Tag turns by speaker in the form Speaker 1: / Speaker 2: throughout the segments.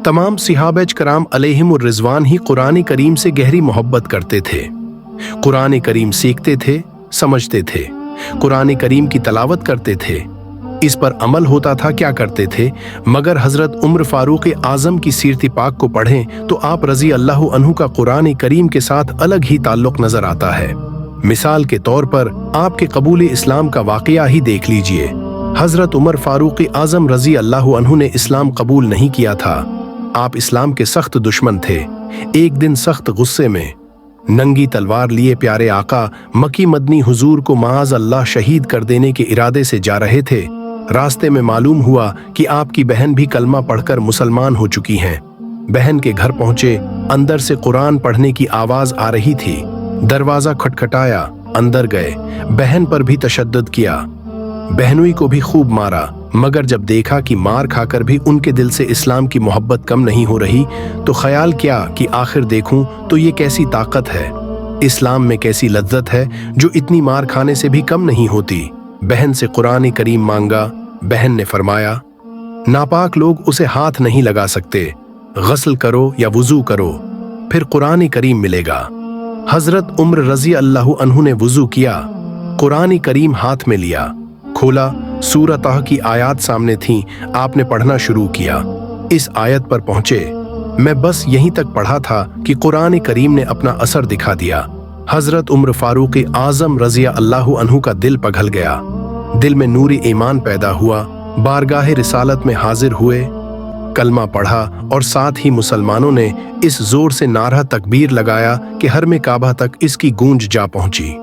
Speaker 1: तमाम सिहाबा कराम अलैहिमुर रिज़वान ही कुरान करीम से गहरी मोहब्बत करते थे। कुरान करीम सीखते थे, समझते थे, कुरान करीम की तलावत करते थे, इस पर अमल होता था, क्या करते थे। मगर हजरत उम्र फारूक आजम की सीरत पाक को पढ़ें तो आप रजी अल्लाह अन्हु का कुरान करीम के साथ अलग ही ताल्लुक नजर आता है। मिसाल के तौर पर आपके कबूल इस्लाम का वाकया ही देख लीजिए। हजरत उमर फारूक आजम रजी अल्लाह अन्हु ने इस्लाम कबूल नहीं किया था। आप इस्लाम के सख्त दुश्मन थे। एक दिन सख्त गुस्से में नंगी तलवार लिए प्यारे आका मक्की मदनी हुजूर को माज़ अल्लाह शहीद कर देने के इरादे से जा रहे थे। रास्ते में मालूम हुआ कि आपकी बहन भी कलमा पढ़कर मुसलमान हो चुकी हैं। बहन के घर पहुंचे, अंदर से कुरान पढ़ने की आवाज आ रही थी। दरवाजा खटखटाया, अंदर गए, बहन पर भी तशद्दुद किया, बहनोई को भी खूब मारा। मगर जब देखा कि मार खाकर भी उनके दिल से इस्लाम की मोहब्बत कम नहीं हो रही तो ख्याल किया कि आखिर देखूं तो ये कैसी ताकत है, इस्लाम में कैसी लज्जत है जो इतनी मार खाने से भी कम नहीं होती। बहन से कुरान करीम मांगा। बहन ने फरमाया, नापाक लोग उसे हाथ नहीं लगा सकते, गस्ल करो या वुजू करो, फिर कुरान करीम मिलेगा। हजरत उम्र रजी अल्लाह अन्हु ने वुजू किया, कुरान करीम हाथ में लिया, खोला, सूरत की आयत सामने थीं। आपने पढ़ना शुरू किया। इस आयत पर पहुंचे। मैं बस यहीं तक पढ़ा था कि कुरान करीम ने अपना असर दिखा दिया। हजरत उम्र फारूक आजम रज़िया अल्लाहु अन्हु का दिल पिघल गया। दिल में नूरी ईमान पैदा हुआ। बारगाह रिसालत में हाजिर हुए, कलमा पढ़ा और साथ ही मुसलमानों ने इस जोर से नारा तकबीर लगाया कि हर में काबा तक इसकी गूंज जा पहुंची।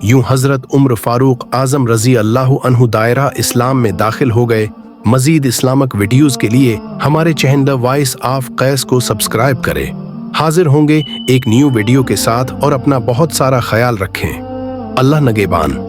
Speaker 1: यूं हजरत उम्र फारूक आजम रज़ी अल्लाहु अन्हु दायरा इस्लाम में दाखिल हो गए। मजीद इस्लामिक वीडियोस के लिए हमारे चैनल द वॉइस ऑफ कैस को सब्सक्राइब करें। हाजिर होंगे एक न्यू वीडियो के साथ और अपना बहुत सारा ख्याल रखें। अल्लाह नगेबान।